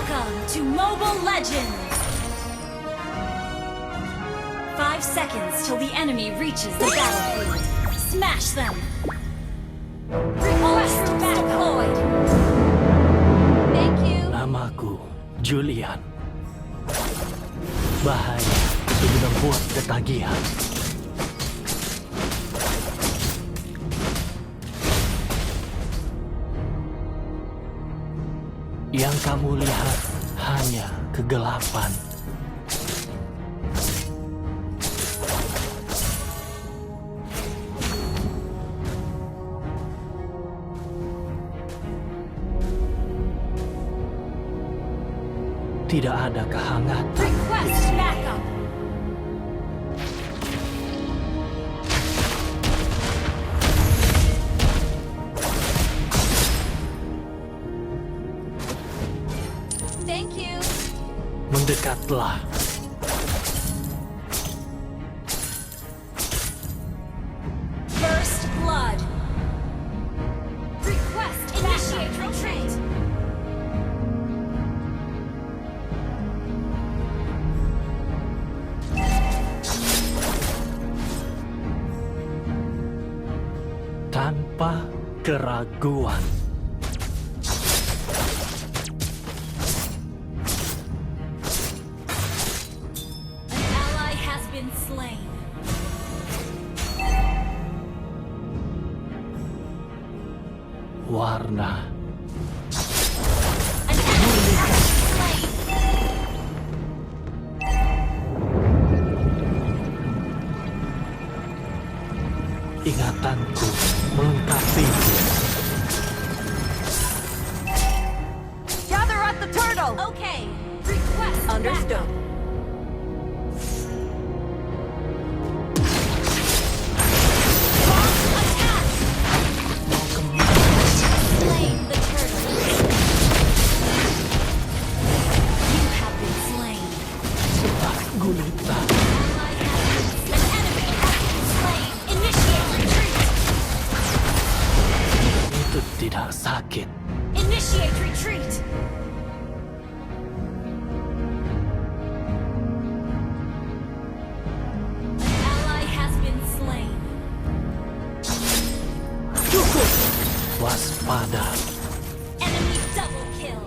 Welcome to Mobile Legends! 5 seconds till the enemy reaches the battlefield. Smash them! Request deployed! Thank you! Namaku, Julian. Bahaya itu membuat ketagihan. Yang kamu lihat hanya kegelapan. Tidak ada kehangatan di Request sini. backup! Thank you! Mendekatlah. First blood! Request initiate retreat! Tanpa keraguan. An ally has been slain. Warna. An enemy has been slain. Ingatanku melengkapiku. Gather at the turtle! Okay. Request Understood. backup. Attack! Slain the turtle. You have been slain. Sepak gulita. Ally has been- An enemy has been slain. Initiate retreat. Itu tidak sakit. Initiate retreat. An ally has been slain. Cukup. Waspada. Enemy double kill.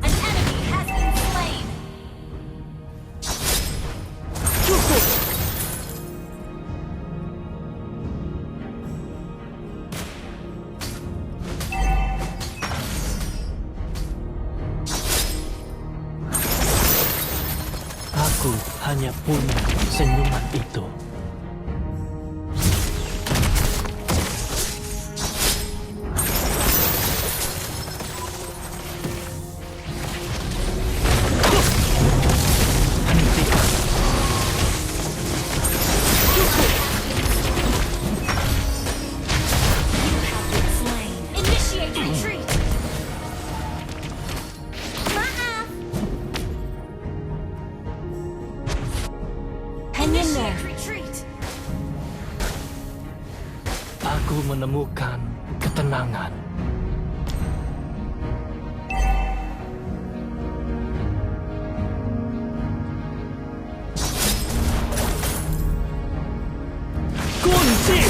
An enemy has been slain. Cukup. Aku hanya punya senyuman itu. Hentikan. You have been slain. Initiate retreat. Maaf. Initiate retreat. Aku menemukan ketenangan. Kunci!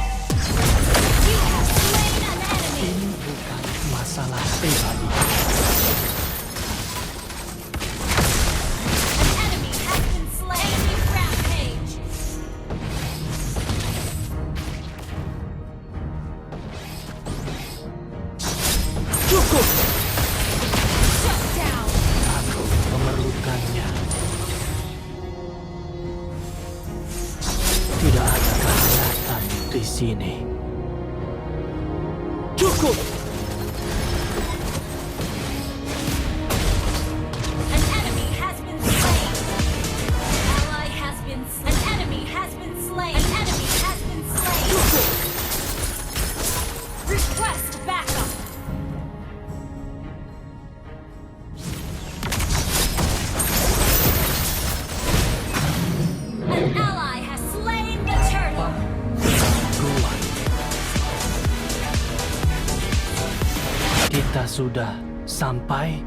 You have slain an enemy. Ini bukan masalah pribadi. An enemy has been slain. Enemy rampage. Cukup! Shut down. Aku memerlukannya. Tidak ada kehangatan di sini. Cukup! An enemy has been slain. Ally has been slain. An enemy has been slain. An enemy has been slain. Cukup! Request backup. Kita sudah sampai.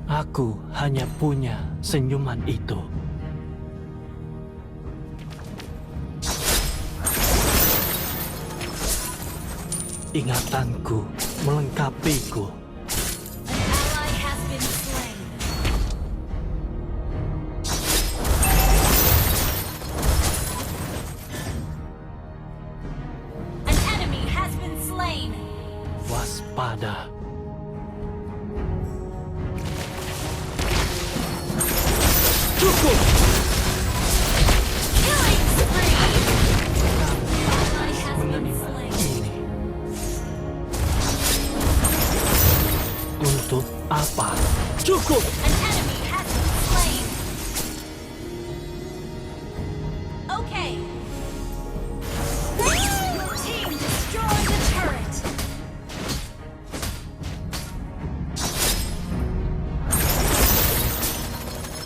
Aku hanya punya senyuman itu. Ingatanku melengkapiku. An ally has been slain. An enemy has been slain. Waspada. Cukup! Killing spree. Ally has been Menerima slain. ini. Untuk apa? Cukup! An enemy has been slain. Okay. Your team destroyed the turret.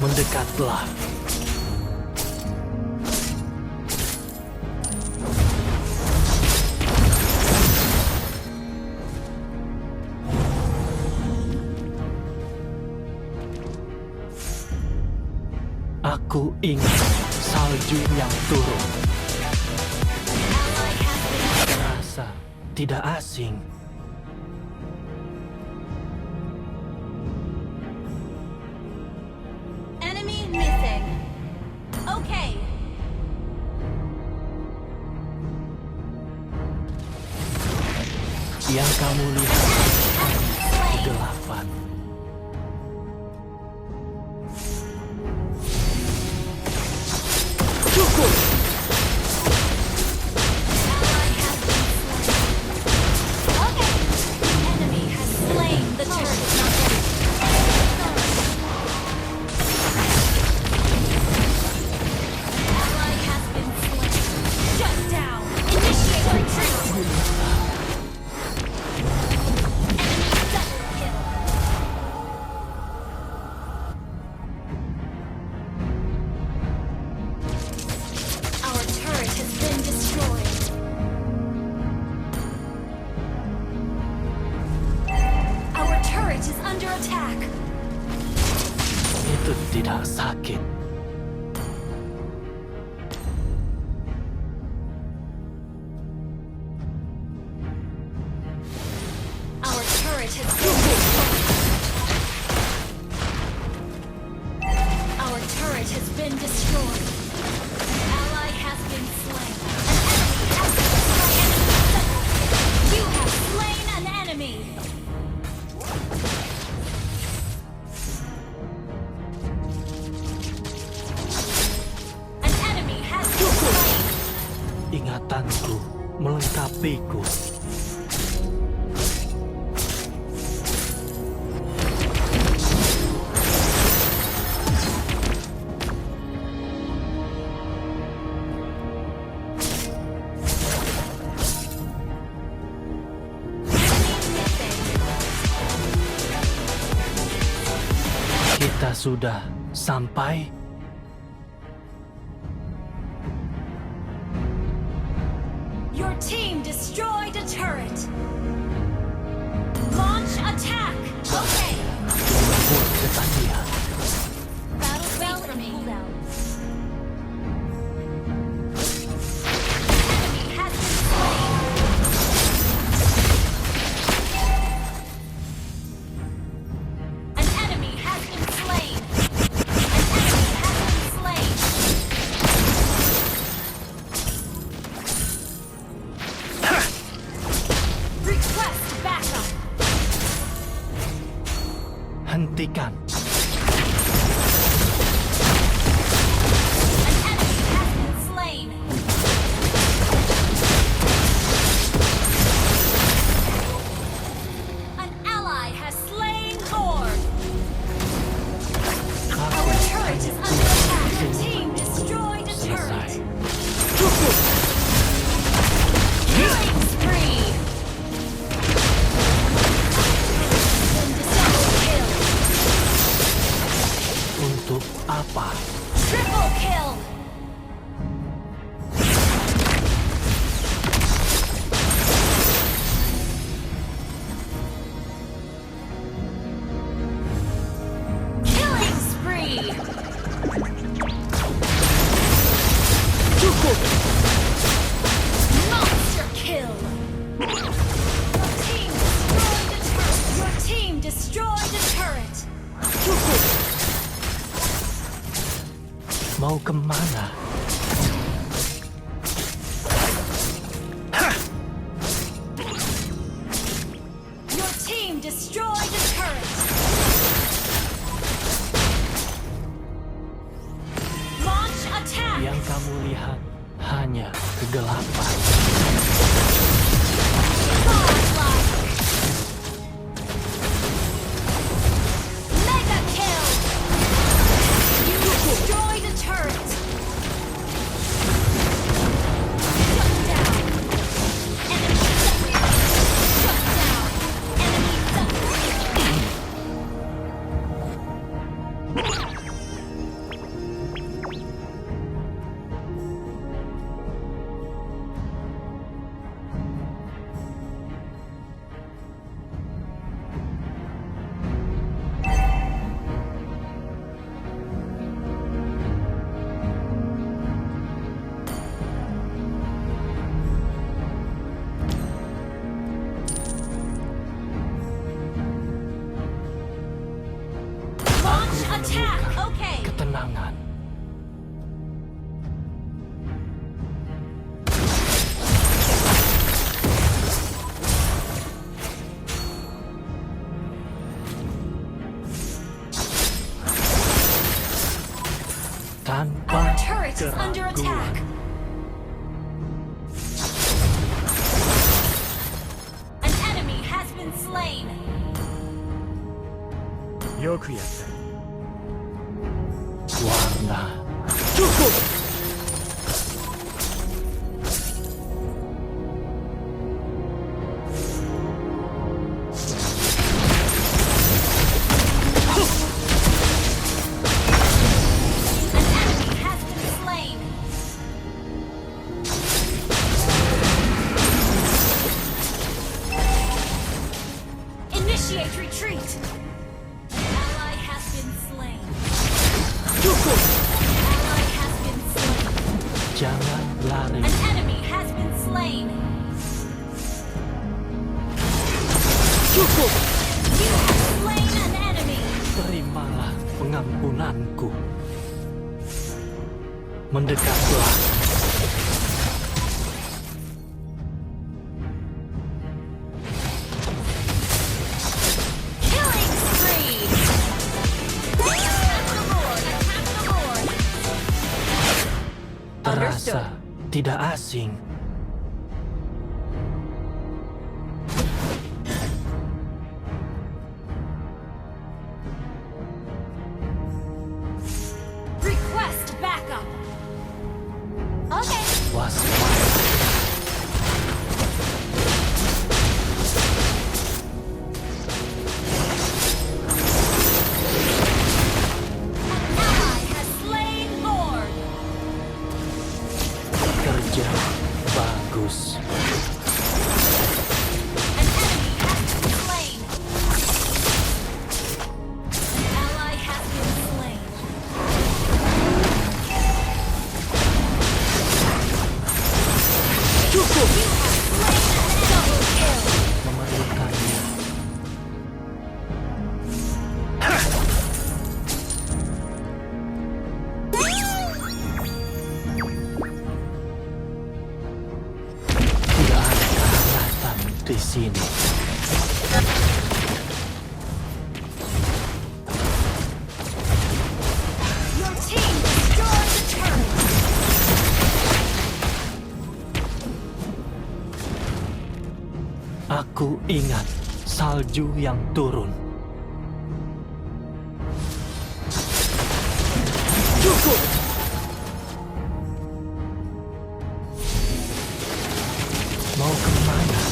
Mendekatlah. Aku ingat salju yang turun. Ally has been Terasa tidak asing. enemy missing. Okay. Yang kamu lihat Slain. kegelapan. Cukup! Ally has been slain. Okay. Enemy has slain the turret. Ally has been slain. Shut down. Initiate retreat. Enemy double kill. Our turret has been destroyed. Our turret is under attack. Itu tidak sakit. Our turret has been destroyed. Our turret has been destroyed. Ally has been slain. An enemy has been slain. You have slain an enemy. An enemy has been slain. Ingatanku melengkapiku. Kita sudah sampai. Your team destroyed a turret. Launch attack. Okay. Buat depannya. Battle spell from cooldown. Enemy has been slain. An enemy has been slain. An enemy has been slain. Request backup. Hentikan. An enemy has been slain. An ally has slain Lord. Our turret is under attack. Your team destroyed a Selesai. turret. Cukup! Killing spree. Double kill. Untuk apa? Triple kill. destroyed a turret. Cukup. Mau kemana? Your team destroyed a turret. Launch attack. Yang kamu lihat hanya kegelapan. Godlike. Mega kill. You destroyed a turret. Shut down. Enemy separated. Shut down. Enemy separated. Launch attack. Okay. Ketenangan. Tanpa Our turret is under keraguan. attack. An enemy has been slain. よくやった Warna. Cukup. An enemy has been slain. Initiate retreat. Ally has been slain. Cukup. Ally has been slain. Jangan lari. An enemy has been slain. Cukup. You have slain an enemy. Terimalah pengampunanku. Mendekatlah. Killing spree. Attack the Lord. Attack the Lord. Terasa tidak asing. Request backup. Okay. Waspada. Ally has slain Lord. Kerja bagus. An enemy has been slain. Ally has been slain. Cukup. You have slain an double kill. Memerlukannya. Tidak ada kehangatan di sini. Your team destroyed the turret. Aku ingat salju yang turun. Cukup. Mau kemana?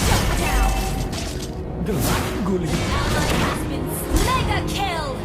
Shut down. Gelap gulita. Ally has been mega kill.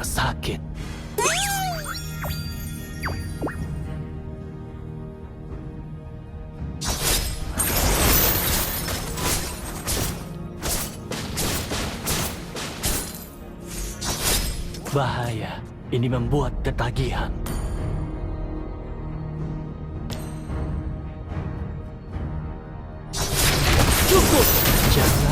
terasa sakit. Bahaya, ini membuat ketagihan. Cukup! Jangan